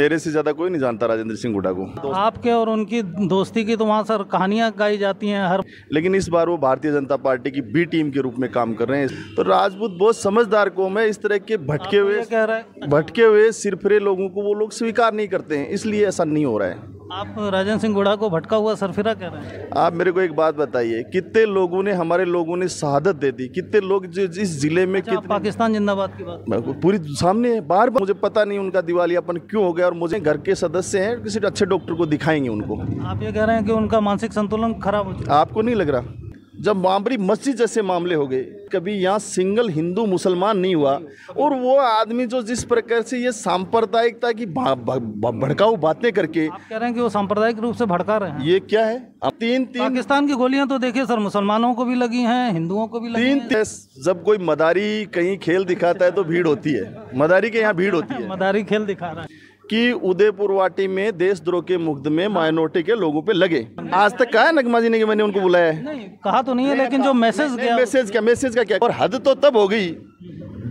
मेरे से ज़्यादा कोई नहीं जानता राजेंद्र सिंह हुड्डा को। तो आपके और उनकी दोस्ती की तो वहाँ सर कहानियाँ गाई जाती हैं हर, लेकिन इस बार वो भारतीय जनता पार्टी की बी टीम के रूप में काम कर रहे हैं। तो राजपूत बहुत समझदार कौम है, इस तरह के भटके हुए सिरफिरे लोगों को वो लोग स्वीकार नहीं करते हैं, इसलिए ऐसा नहीं हो रहा है। आप राजेंद्र सिंह हुड्डा को भटका हुआ सरफिरा कह रहे हैं? आप मेरे को एक बात बताइए, कितने लोगों ने, हमारे लोगों ने शहादत दे दी, कितने लोग जो इस जिले में, कितने पाकिस्तान जिंदाबाद की बात पूरी सामने है। बार मुझे पता नहीं उनका दिवालियापन क्यों हो गया, और मुझे घर के सदस्य हैं, किसी अच्छे डॉक्टर को दिखाएंगे उनको। आप ये कह रहे हैं कि उनका मानसिक संतुलन खराब हो चुका? आपको नहीं लग रहा? जब बाबरी मस्जिद जैसे मामले हो गए, कभी यहाँ सिंगल हिंदू मुसलमान नहीं हुआ, और वो आदमी जो जिस प्रकार से ये सांप्रदायिकता की भड़काऊ बातें करके, आप कह रहे हैं कि वो सांप्रदायिक रूप से भड़का रहे हैं? ये क्या है? तीन पाकिस्तान की गोलियां तो देखिए सर, मुसलमानों को भी लगी हैं, हिंदुओं को भी लगी हैं। जब कोई मदारी कहीं खेल दिखाता है तो भीड़ होती है, मदारी के यहाँ भीड़ होती है। मदारी खेल दिखा रहा है कि उदयपुर वाटी में देशद्रोह के मुकदमे माइनॉरिटी के लोगों पे लगे। आज तक कहा है नगमा जी ने कि मैंने उनको बुलाया है? नहीं, कहा तो नहीं है, लेकिन जो मैसेज का क्या? और हद तो तब हो गई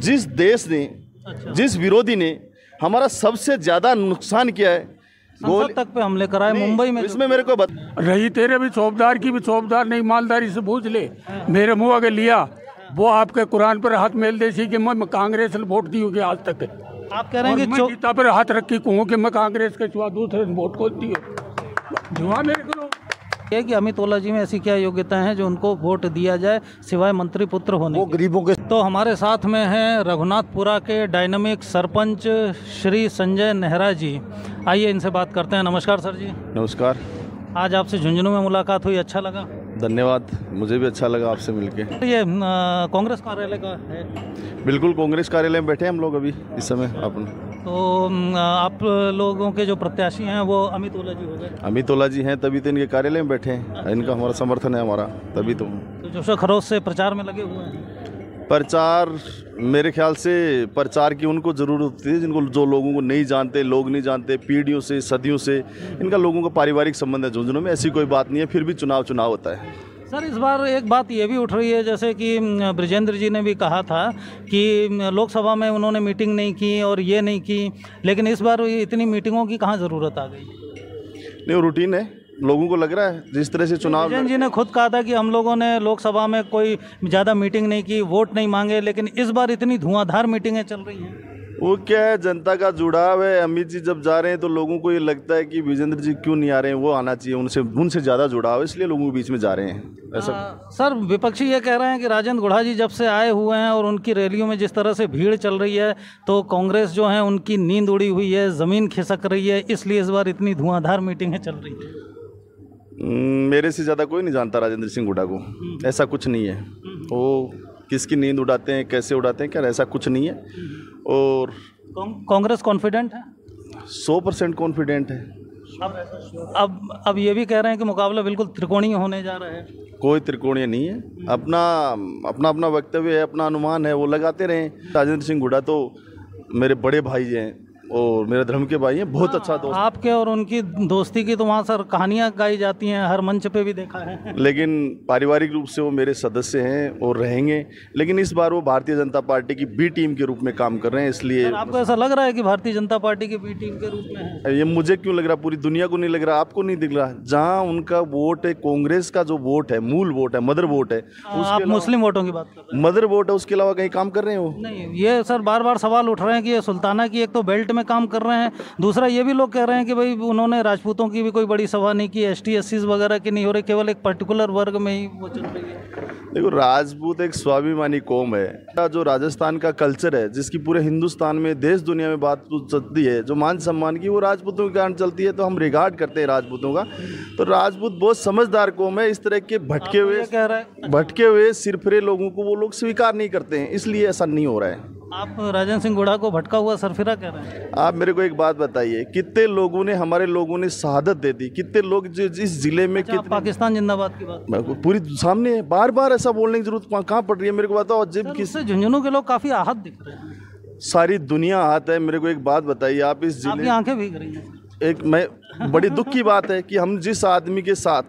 जिस देश ने, जिस विरोधी ने हमारा सबसे ज्यादा नुकसान किया है, गोल तक पे हमले कराए मुंबई में। इसमें मेरे को रही तेरे भी चौबदार की भी चौबदार नहीं, ईमानदारी से पूछ ले। मेरे मुँह अगर लिया वो आपके कुरान पर हाथ मेल देसी कि मैं कांग्रेस वोट दी होगी आज तक। आप कह रहे हैं कि गीता पर हाथ रखी कहूँ कि मैं कांग्रेस के सिवा दूसरे वोट को दी जुआ मेरे को ये कि अमित ओला जी में ऐसी क्या योग्यता है जो उनको वोट दिया जाए सिवाय मंत्री पुत्र होने? वो गरीबों के। तो हमारे साथ में हैं रघुनाथपुरा के डायनामिक सरपंच श्री संजय नेहरा जी। आइए इनसे बात करते हैं। नमस्कार सर जी। नमस्कार। आज आपसे झुंझुनू में मुलाकात हुई, अच्छा लगा? धन्यवाद, मुझे भी अच्छा लगा आपसे मिलके। ये कांग्रेस कार्यालय का है? बिल्कुल, कांग्रेस कार्यालय में बैठे हम लोग अभी इस समय अपन। तो आप लोगों के जो प्रत्याशी हैं वो अमित ओला जी हो गए? अमित ओला जी हैं, तभी तो इनके कार्यालय में बैठे हैं। इनका हमारा समर्थन है, हमारा तभी तो जोशो खरोश से प्रचार में लगे हुए हैं। प्रचार, मेरे ख्याल से प्रचार की उनको ज़रूरत होती है जिनको, जो लोगों को नहीं जानते, लोग नहीं जानते, पीढ़ियों से, सदियों से इनका लोगों का पारिवारिक संबंध है झुंझुनू में। ऐसी कोई बात नहीं है, फिर भी चुनाव होता है। सर इस बार एक बात ये भी उठ रही है, जैसे कि ब्रिजेंद्र जी ने भी कहा था कि लोकसभा में उन्होंने मीटिंग नहीं की और ये नहीं की, लेकिन इस बार इतनी मीटिंगों की कहाँ ज़रूरत आ गई? नहीं, वो रूटीन है, लोगों को लग रहा है जिस तरह से चुनाव। ब्रिजेंद्र जी ने खुद कहा था कि हम लोगों ने लोकसभा में कोई ज़्यादा मीटिंग नहीं की, वोट नहीं मांगे, लेकिन इस बार इतनी धुआंधार मीटिंगें चल रही हैं। वो क्या है, जनता का जुड़ाव है। अमित जी जब जा रहे हैं तो लोगों को ये लगता है कि विजेंद्र जी क्यों नहीं आ रहे हैं, वो आना चाहिए, उनसे ज़्यादा जुड़ाव है, इसलिए लोगों के बीच में जा रहे हैं। ऐसा सर विपक्षी ये कह रहे हैं कि राजेंद्र गुढ़ा जी जब से आए हुए हैं और उनकी रैलियों में जिस तरह से भीड़ चल रही है, तो कांग्रेस जो है उनकी नींद उड़ी हुई है, ज़मीन खिसक रही है, इसलिए इस बार इतनी धुआंधार मीटिंगें चल रही है। मेरे से ज़्यादा कोई नहीं जानता राजेंद्र सिंह हुड्डा को। ऐसा कुछ नहीं है। वो किसकी नींद उड़ाते हैं, कैसे उड़ाते हैं, क्या, ऐसा कुछ नहीं है। और कांग्रेस कॉन्फिडेंट है? 100% कॉन्फिडेंट है। अब ये भी कह रहे हैं कि मुकाबला बिल्कुल त्रिकोणीय होने जा रहा है। कोई त्रिकोणीय नहीं है, अपना वक्तव्य है, अपना अनुमान है, वो लगाते रहें। राजेंद्र सिंह हुड्डा तो मेरे बड़े भाई हैं और मेरे धर्म के भाई हैं, बहुत अच्छा दोस्त। आपके और उनकी दोस्ती की तो वहाँ सर कहानियाँ गाई जाती हैं, हर मंच पे भी देखा है। लेकिन पारिवारिक रूप से वो मेरे सदस्य हैं और रहेंगे। लेकिन इस बार वो भारतीय जनता पार्टी की बी टीम के रूप में काम कर रहे हैं, इसलिए। आपको ऐसा लग रहा है कि भारतीय जनता पार्टी की बी टीम के रूप में है? ये मुझे क्यों लग रहा, पूरी दुनिया को नहीं लग रहा, आपको नहीं दिख रहा। जहाँ उनका वोट है, कांग्रेस का जो वोट है, मूल वोट है, मदर वोट है, आप मुस्लिम वोटों की बात कर रहे हैं? मदर वोट है, उसके अलावा कहीं काम कर रहे हैं वो? नहीं, ये सर बार बार सवाल उठ रहे हैं कि ये सुल्ताना की एक तो बेल्ट में काम कर रहे हैं, दूसरा ये भी लोग कह रहे हैं कि भाई उन्होंने राजपूतों की भी कोई बड़ी सभा नहीं की, ST SC वगैरह की नहीं हो रही, केवल एक पर्टिकुलर वर्ग में ही वो चल रही है। देखो, राजपूत एक स्वाभिमानी कौम है। जो राजस्थान का कल्चर है, जिसकी पूरे हिंदुस्तान में, देश दुनिया में बात चलती है, जो मान सम्मान की, वो राजपूतों के कारण चलती है। तो हम रिगार्ड करते हैं राजपूतों का। तो राजपूत बहुत समझदार कौम है, इस तरह के भटके हुए सिरफिरे लोगों को वो लोग स्वीकार नहीं करते हैं, इसलिए ऐसा नहीं हो रहा है। आप राजेंद्र सिंह हुड्डा को भटका हुआ सरफिरा कह रहे हैं? आप मेरे को एक बात बताइए, कितने लोगों ने, हमारे लोगों ने शहादत दे दी, कितने लोग जो इस जिले में, कितने पाकिस्तान जिंदाबाद की बात पूरी सामने है। बार बार ऐसा बोलने की जरूरत कहाँ पड़ रही है, मेरे को बताओ। जब किससे झुंझुनू के लोग काफी आहत दिख रहे हैं। सारी दुनिया आहत है। मेरे को एक बात बताइए, आप इस जिले, आपकी आंखें भीग रही हैं। मैं बड़ी दुख की बात है कि हम जिस आदमी के साथ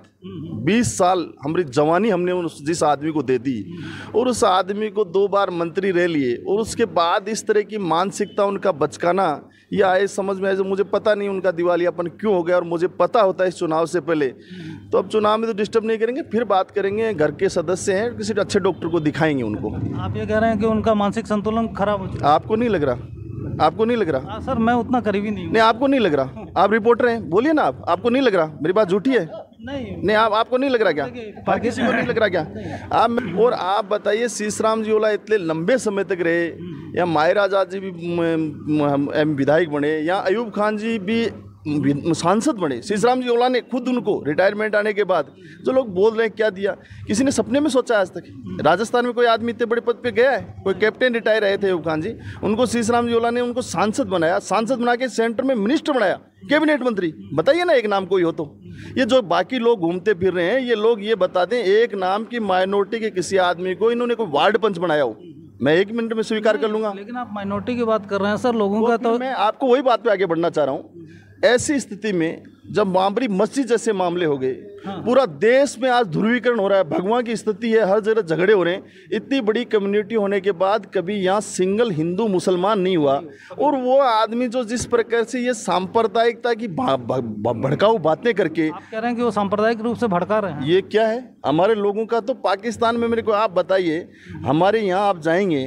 20 साल हमारी जवानी हमने जिस आदमी को दे दी, और उस आदमी को 2 बार मंत्री रह लिए, और उसके बाद इस तरह की मानसिकता उनका बचकाना, ये आए समझ में आए, मुझे पता नहीं उनका दिवालियापन क्यों हो गया, और मुझे पता होता है इस चुनाव से पहले, तो अब चुनाव में तो डिस्टर्ब नहीं करेंगे, फिर बात करेंगे। घर के सदस्य हैं, किसी अच्छे डॉक्टर को दिखाएंगे उनको। आप ये कह रहे हैं कि उनका मानसिक संतुलन खराब हो चुका है? आपको नहीं लग रहा? आपको नहीं लग रहा? हाँ सर, मैं उतना करीबी नहीं हूँ। नहीं, आपको नहीं लग रहा? आप रिपोर्टर हैं, बोलिए ना। आपको नहीं लग रहा? मेरी बात झूठी है? नहीं, आपको नहीं लग रहा क्या? किसी को नहीं लग रहा क्या? और आप बताइए, शीशराम जी ओला इतने लंबे समय तक रहे, या माहिर आजाद जी भी विधायक बने, या अयूब खान जी भी सांसद बने, शीशराम जी ओला ने खुद उनको रिटायरमेंट आने के बाद जो लोग बोल रहे हैं क्या दिया, किसी ने सपने में सोचा आज तक? राजस्थान में कोई आदमी इतने बड़े पद पे गया है? कोई कैप्टन रिटायर रहे थे अयूब खान जी, उनको शीशराम जी ओला ने उनको सांसद बनाया, सांसद बना के सेंटर में मिनिस्टर बनाया, कैबिनेट मंत्री। बताइए ना एक नाम कोई हो तो। ये जो बाकी लोग घूमते फिर रहे हैं, ये लोग ये बता दें एक नाम की माइनॉरिटी के किसी आदमी को इन्होंने कोई वार्ड पंच बनाया हो, मैं 1 मिनट में स्वीकार कर लूंगा। लेकिन आप माइनॉरिटी की बात कर रहे हैं सर, लोगों का तो मैं आपको वही बात पे आगे बढ़ना चाह रहा हूँ। ऐसी स्थिति में जब बाबरी मस्जिद जैसे मामले हो गए, पूरा देश में आज ध्रुवीकरण हो रहा है, भगवान की स्थिति है, हर जगह झगड़े हो रहे हैं, इतनी बड़ी कम्युनिटी होने के बाद कभी यहाँ सिंगल हिंदू मुसलमान नहीं हुआ, और वो आदमी जो जिस प्रकार से ये सांप्रदायिकता की भड़काऊ बातें करके, आप कह रहे हैं कि वो सांप्रदायिक रूप से भड़का रहे हैं? ये क्या है? हमारे लोगों का तो पाकिस्तान में, मेरे को आप बताइए, हमारे यहाँ आप जाएंगे,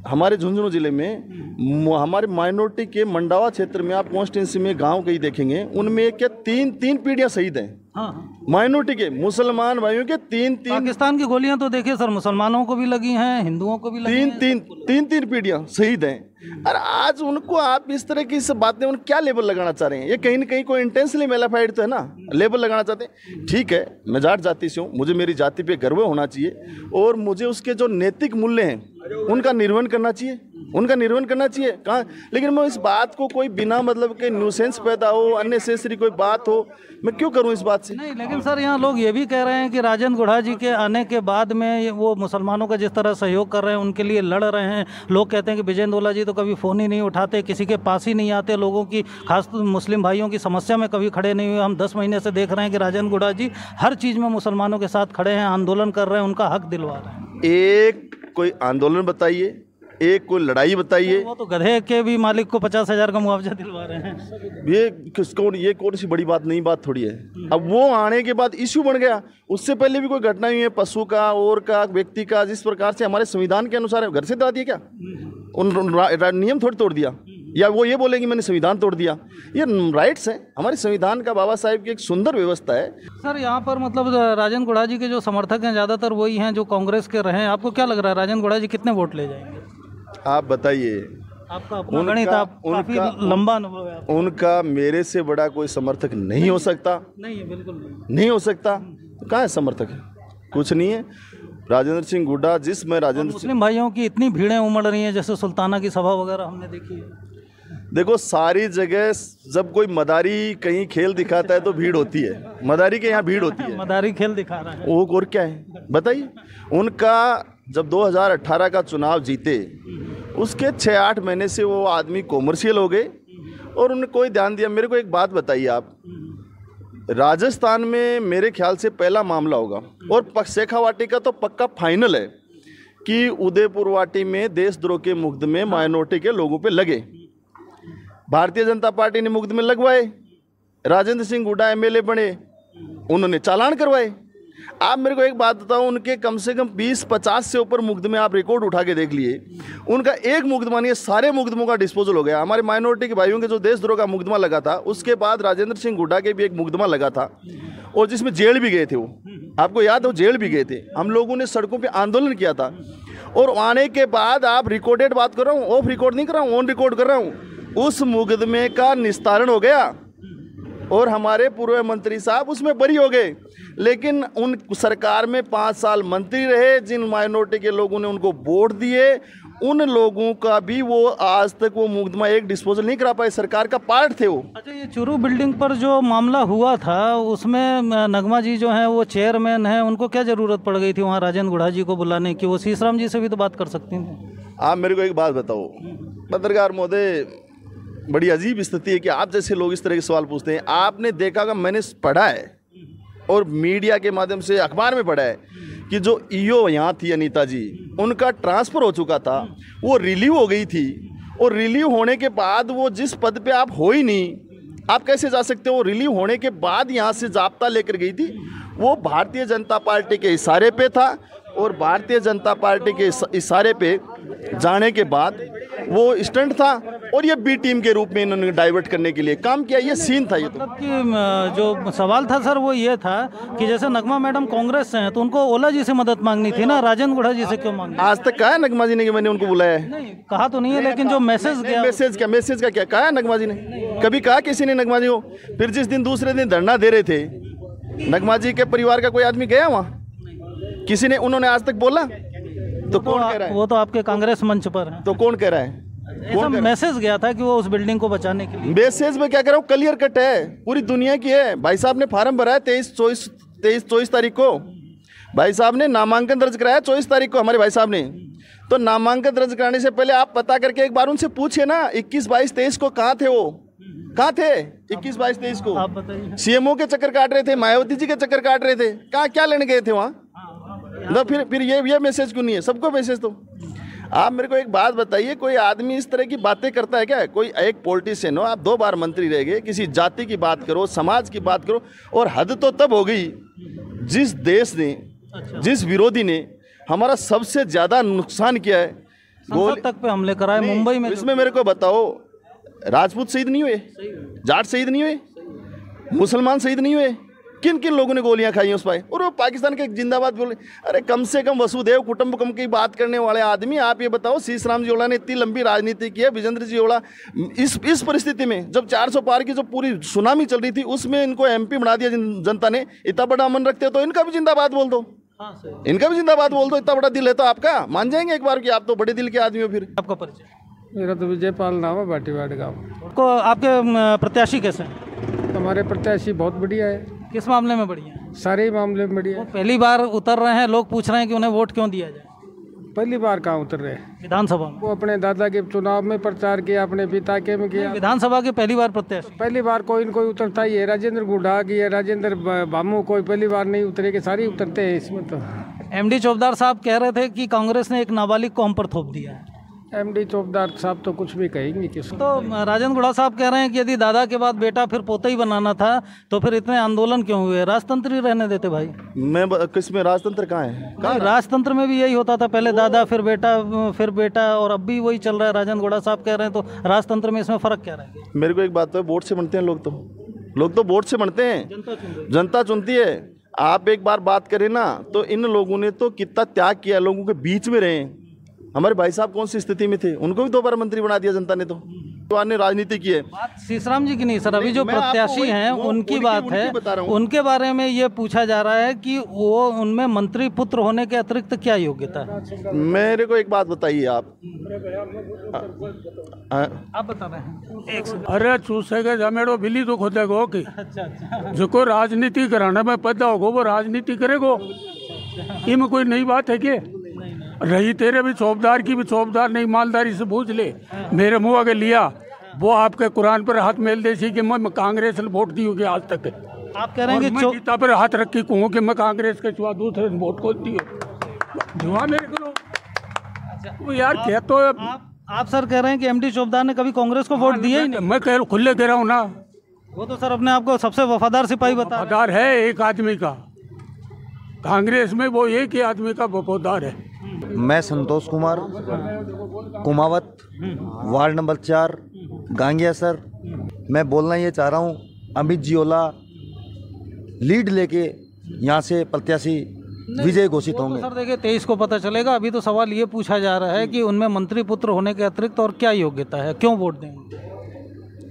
हमारे झुंझुनू जिले में हमारे माइनॉरिटी के मंडावा क्षेत्र में आप कॉन्स्टिट्यूंसी में गांव कई देखेंगे, उनमें क्या तीन पीढ़ियां शहीद हैं। हाँ, माइनॉरिटी के मुसलमान भाइयों के तीन पाकिस्तान की गोलियां तो देखिए सर, मुसलमानों को भी लगी हैं, हिंदुओं को भी लगी हैं, तीन पीढ़ियां शहीद हैं। और आज उनको आप इस तरह की सब बातें, उन क्या लेबल लगाना चाह रहे हैं? ये कहीं ना कहीं कोई इंटेंशनली मेलाफाइड तो है ना, लेबल लगाना चाहते हैं। ठीक है, मैं जाट जाति से हूँ, मुझे मेरी जाति पे गर्व होना चाहिए, और मुझे उसके जो नैतिक मूल्य हैं उनका निर्वहन करना चाहिए, उनका निर्वहन करना चाहिए। कहाँ? लेकिन मैं इस बात को कोई बिना मतलब के न्यूसेंस पैदा हो, अननेसेसरी कोई बात हो, मैं क्यों करूं इस बात से? नहीं, लेकिन सर यहाँ लोग ये भी कह रहे हैं कि राजेंद्र गुढ़ा जी के आने के बाद में वो मुसलमानों का जिस तरह सहयोग कर रहे हैं, उनके लिए लड़ रहे हैं। लोग कहते हैं कि विजेंद्र ओला जी तो कभी फ़ोन ही नहीं उठाते, किसी के पास ही नहीं आते, लोगों की, खास मुस्लिम भाइयों की समस्या में कभी खड़े नहीं हुए। हम 10 महीने से देख रहे हैं कि राजेंद्र गुढ़ा जी हर चीज़ में मुसलमानों के साथ खड़े हैं, आंदोलन कर रहे हैं, उनका हक दिलवा रहे हैं। एक कोई आंदोलन बताइए, एक कोई लड़ाई बताइए। वो तो गधे के भी मालिक को 50,000 का मुआवजा दिलवा रहे हैं। ये कौन सी बड़ी बात, नहीं बात थोड़ी है। अब वो आने के बाद इश्यू बन गया, उससे पहले भी कोई घटना हुई है, पशु का और का व्यक्ति का, जिस प्रकार से हमारे संविधान के अनुसार घर से दबा दिया क्या, उन नियम थोड़ी तोड़ दिया, या वो ये बोलेंगे मैंने संविधान तोड़ दिया। ये राइट्स हैं हमारे संविधान का, बाबा साहेब की एक सुंदर व्यवस्था है। सर यहाँ पर मतलब राजेंद्र गुढ़ा जी के जो समर्थक हैं ज़्यादातर वही हैं जो कांग्रेस के रहे हैं। आपको क्या लग रहा है राजेंद्र गुढ़ा जी कितने वोट ले जाएंगे? आप बताइए। आपका अपना गणित, आप काफी लंबा अनुभव है। उनका मेरे से बड़ा कोई समर्थक नहीं हो सकता। नहीं है, बिल्कुल नहीं हो सकता। तो कहाँ है समर्थक? कुछ नहीं है। राजेंद्र सिंह गुड्डा, जिसमें राजेंद्र मुस्लिम भाइयों की इतनी भीड़ें उमड़ रही हैं, जैसे सुल्ताना की सभा वगैरह हमने देखी है। देखो, सारी जगह जब कोई मदारी कहीं खेल दिखाता है तो भीड़ होती है। मदारी के यहाँ भीड़ होती है। मदारी खेल दिखा रहा है वो, और क्या है बताइए। उनका जब 2018 का चुनाव जीते, उसके 6-8 महीने से वो आदमी कॉमर्शियल हो गए और उन्हें कोई ध्यान दिया। मेरे को एक बात बताइए आप, राजस्थान में मेरे ख्याल से पहला मामला होगा, और शेखावाटी का तो पक्का फाइनल है कि उदयपुर वाटी में देशद्रोह के मुकदमे माइनॉरिटी के लोगों पे लगे। भारतीय जनता पार्टी ने मुकदमे लगवाए, राजेंद्र सिंह गुड्डा एमएलए बने, उन्होंने चालान करवाए। आप मेरे को एक बात बताओ, उनके कम से कम 20-50 से ऊपर मुकदमे आप रिकॉर्ड उठा के देख लिए, उनका एक मुकदमा नहीं है, सारे मुकदमों का डिस्पोजल हो गया। हमारे माइनॉरिटी के भाइयों के जो देशद्रोह का मुकदमा लगा था, उसके बाद राजेंद्र सिंह गुड्डा के भी एक मुकदमा लगा था, और जिसमें जेल भी गए थे। वो आपको याद हो, जेल भी गए थे। हम लोगों ने सड़कों पर आंदोलन किया था, और आने के बाद आप रिकॉर्डेड बात कर रहा हूँ, ऑफ रिकॉर्ड नहीं कर रहा हूँ, ऑन रिकॉर्ड कर रहा हूँ, उस मुकदमे का निस्तारण हो गया और हमारे पूर्व मंत्री साहब उसमें बरी हो गए। लेकिन उन सरकार में 5 साल मंत्री रहे, जिन माइनॉरिटी के लोगों ने उनको वोट दिए, उन लोगों का भी वो आज तक वो मुकदमा एक डिस्पोजल नहीं करा पाए। सरकार का पार्ट थे वो। अच्छा, ये चूरू बिल्डिंग पर जो मामला हुआ था, उसमें नगमा जी जो हैं वो चेयरमैन हैं, उनको क्या ज़रूरत पड़ गई थी वहाँ राजेंद्र गुढ़ा जी को बुलाने की? वो शीशराम जी से भी तो बात कर सकती थी। आप मेरे को एक बात बताओ पत्रकार महोदय, बड़ी अजीब स्थिति है कि आप जैसे लोग इस तरह के सवाल पूछते हैं। आपने देखा होगा, मैंने पढ़ा है और मीडिया के माध्यम से अखबार में पढ़ा है कि जो ईओ यहाँ थी अनीता जी, उनका ट्रांसफ़र हो चुका था, वो रिलीव हो गई थी, और रिलीव होने के बाद वो जिस पद पे आप हो ही नहीं, आप कैसे जा सकते हो? रिलीव होने के बाद यहाँ से जाब्ता लेकर गई थी, वो भारतीय जनता पार्टी के इशारे पे था, और भारतीय जनता पार्टी के इशारे पे जाने के बाद वो स्टंट था, और ये बी टीम के रूप में इन्होंने डाइवर्ट करने के लिए काम किया। ये सीन था। ये तो मतलब कि जो सवाल था सर वो ये था कि जैसे नगमा मैडम कांग्रेस से हैं तो उनको ओला जी से मदद मांगनी थी ना, राजेंद्र गुढ़ा जी से क्यों मांगनी? आज तक कहा है नगमा जी ने कि मैंने उनको बुलाया है? नहीं, कहा तो नहीं है, लेकिन जो मैसेज गया, मैसेज का क्या कहा है नगमा जी ने? कभी कहा किसी ने नगमा जी को? फिर जिस दिन दूसरे दिन धरना दे रहे थे, नगमा जी के परिवार का कोई आदमी गया वहाँ? किसी ने, उन्होंने आज तक बोला? तो कौन कह रहा है? वो तो आपके कांग्रेस मंच पर है। तो कौन कह रहा है? ऐसा मैसेज गया था कि वो उस बिल्डिंग को बचाने के लिए। मैसेज में क्या कह रहा हूँ, क्लियर कट है, पूरी दुनिया की है। भाई साहब ने फार्म भरा है 23-24 तारीख को, भाई साहब ने नामांकन दर्ज कराया 24 तारीख को, हमारे भाई साहब ने। तो नामांकन दर्ज कराने से पहले आप पता करके एक बार उनसे पूछिए ना, 21, 22, 23 को कहाँ थे वो? कहाँ थे 21, 22, 23 को? आप बताइए। सीएमओ के चक्कर काट रहे थे, मायावती जी के चक्कर काट रहे थे, कहाँ क्या लेने गए थे वहाँ? तो फिर ये मैसेज क्यों नहीं है? सबको मैसेज। तो आप मेरे को एक बात बताइए, कोई आदमी इस तरह की बातें करता है क्या? कोई एक पॉलिटिशियन हो, आप 2 बार मंत्री रह गए, किसी जाति की बात करो, समाज की बात करो, और हद तो तब हो गई जिस देश ने, जिस विरोधी ने हमारा सबसे ज्यादा नुकसान किया है, संसद तक पे हमले कराए मुंबई में। इसमें मेरे को बताओ, राजपूत शहीद नहीं हुए? जाट शहीद नहीं हुए? मुसलमान शहीद नहीं हुए? किन किन लोगों ने गोलियां खाई उस पर? और वो पाकिस्तान के जिंदाबाद बोले। अरे कम से कम वसुदेव कुटुंबकम की बात करने वाले आदमी, आप ये बताओ, शीश राम जी ओला ने इतनी लंबी राजनीति की है, विजेंद्र जी ओला, इस परिस्थिति में जब 400 पार की जो पूरी सुनामी चल रही थी, उसमें इनको एमपी बना दिया जनता ने। इतना बड़ा अमन रखते हो तो इनका भी जिंदाबाद बोल दो, इनका भी जिंदाबाद बोल दो। इतना बड़ा दिल है तो आपका, मान जाएंगे एक बार कि आप तो बड़े दिल के आदमी हो। फिर आपका परिचय? मेरा तो विजय पाल नाम है, बाटीवाड़ गाँव। को आपके प्रत्याशी कैसे हैं? हमारे प्रत्याशी बहुत बढ़िया है। किस मामले में बढ़िया है? सारे ही मामले में बढ़िया वो है। पहली बार उतर रहे हैं, लोग पूछ रहे हैं कि उन्हें वोट क्यों दिया जाए? पहली बार कहाँ उतर रहे? विधानसभा में। वो अपने दादा के चुनाव में प्रचार किया, अपने पिता के में किया। विधानसभा के पहली बार प्रत्याशी? पहली बार कोई न कोई उतरता ही है। राजेंद्र गुढ़ा की है, राजेंद्र भामू, कोई पहली बार नहीं उतरेगी, सारी उतरते हैं इसमें। तो एमडी चौबदार साहब कह रहे थे कि कांग्रेस ने एक नाबालिग को हम पर थोप दिया है। एमडी चौबदार साहब तो कुछ भी कहेंगे किसको। तो राजेंद्र गुढ़ा साहब कह रहे हैं कि यदि दादा के बाद बेटा फिर पोता ही बनाना था तो फिर इतने आंदोलन क्यों हुए? राजतंत्र ही रहने देते भाई। किसमें राजतंत्र कहाँ है? कहाँ राजतंत्र में भी यही होता था, पहले दादा फिर बेटा, और अब भी वही चल रहा है। राजेंद्र गुढ़ा साहब कह रहे हैं, तो राजतंत्र में इसमें फर्क क्या रहेगा? मेरे को एक बात तो, वोट से बनते हैं लोग, तो वोट से बनते हैं, जनता चुनती है। आप एक बार बात करें ना, तो इन लोगों ने तो कितना त्याग किया, लोगों के बीच में रहे। हमारे भाई साहब कौन सी स्थिति में थे, उनको भी 2 बार मंत्री बना दिया जनता ने। तो ने राजनीति की है। बात शीशराम जी की नहीं सर, अभी जो प्रत्याशी हैं उनकी बात है। उनके बारे में ये पूछा जा रहा है कि वो, उनमें मंत्री पुत्र होने के अतिरिक्त क्या योग्यता है? मेरे को एक बात बताइए आप बता रहे हैं। अरे चूसेगा जमेड़ो बिल्ली तो खोदेगो की। अच्छा। जो राजनीति कराने में पैदा होगा वो राजनीति करेगो, इसमें कोई नई बात है क्या? रही तेरे भी चौबदार की भी चौबदार नहीं, ईमानदारी से पूछ ले। मेरे मुँह आगे लिया, वो आपके कुरान पर हाथ मेल दे सी कि मैं कांग्रेस ने वोट दी होगी आज तक। आप कह रहे हैं कि गीता पर हाथ रख के कहूँ कि मैं कांग्रेस के सिवा दूसरे वोट को दी जुआ मेरे को यार क्या। तो आप सर कह रहे हैं कि एमडी चौबदार ने कभी कांग्रेस को वोट दिया ही नहीं? मैं खुले कह रहा हूँ ना। वो तो सर अपने आप को सबसे वफादार सिपाही बता। वफादार है एक आदमी का, कांग्रेस में वो एक ही आदमी का वफादार है। मैं Santosh Kumar, Kumawat, ward number 4, Gangiya sir. मैं बोलना ये चाह रहा हूँ, अमित जी ओला लीड लेके यहाँ से प्रत्याशी विजय घोषित होंगे। तो सर देखिए 23 को पता चलेगा। अभी तो सवाल ये पूछा जा रहा है कि उनमें मंत्री पुत्र होने के अतिरिक्त और क्या योग्यता है, क्यों वोट देंगे?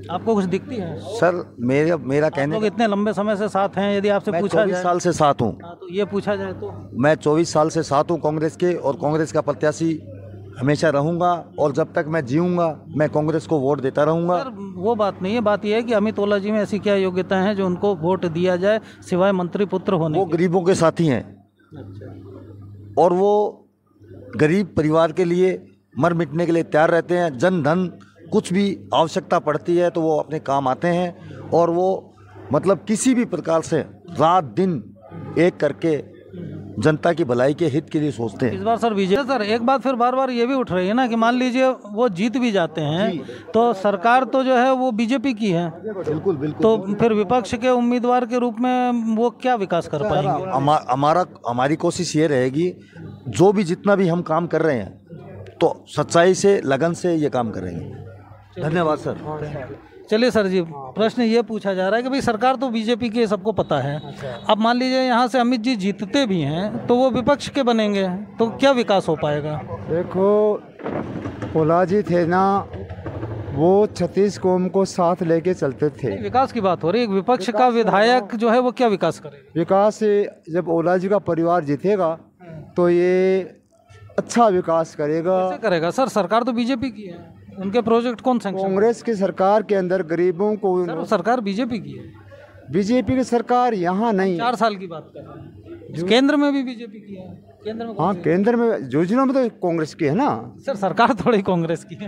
आपको कुछ दिखती है? सर मेरा कहने, लोग इतने लंबे समय से साथ हैं, यदि आपसे पूछा जाए। 24 साल से साथ हूँ। तो ये पूछा जाए तो मैं 24 साल से साथ हूँ कांग्रेस के, और कांग्रेस का प्रत्याशी हमेशा रहूँगा, और जब तक मैं जीऊँगा मैं कांग्रेस को वोट देता रहूँगा। सर वो बात नहीं है, बात यह है कि अमित ओला जी में ऐसी क्या योग्यता है जो उनको वोट दिया जाए सिवाय मंत्री पुत्र होने? वो गरीबों के साथी हैं, और वो गरीब परिवार के लिए मर मिटने के लिए तैयार रहते हैं। जन धन कुछ भी आवश्यकता पड़ती है तो वो अपने काम आते हैं, और वो मतलब किसी भी प्रकार से रात दिन एक करके जनता की भलाई के हित के लिए सोचते इस हैं। बार सर बीजेपी सर एक बात फिर बार बार ये भी उठ रही है ना कि मान लीजिए वो जीत भी जाते हैं तो सरकार तो जो है वो बीजेपी की है, बिल्कुल बिल्कुल। तो फिर विपक्ष के उम्मीदवार के रूप में वो क्या विकास कर पाएंगे? हमारी कोशिश ये रहेगी, जो भी जितना भी हम काम कर रहे हैं तो सच्चाई से लगन से ये काम करेंगे। धन्यवाद सर। चलिए सर जी, प्रश्न ये पूछा जा रहा है कि भाई सरकार तो बीजेपी की सबको पता है, अब मान लीजिए यहाँ से अमित जी जीतते भी हैं तो वो विपक्ष के बनेंगे, तो क्या विकास हो पाएगा? देखो ओला जी थे ना, वो 36 कौम को साथ लेके चलते थे। विकास की बात हो रही है, विपक्ष का विधायक जो है वो क्या विकास करेगा? विकास जब ओला जी का परिवार जीतेगा तो ये अच्छा विकास करेगा। कैसे करेगा सर? सरकार तो बीजेपी की है, उनके प्रोजेक्ट कौन सैंक्शन? कांग्रेस की सरकार के अंदर गरीबों को सर सरकार बीजेपी की है, बीजेपी की सरकार यहाँ नहीं। 4 साल की बात कर रहे हैं, केंद्र में भी बीजेपी की है, केंद्र में हाँ केंद्र में योजना में तो कांग्रेस की है ना सर, सरकार थोड़ी कांग्रेस की है।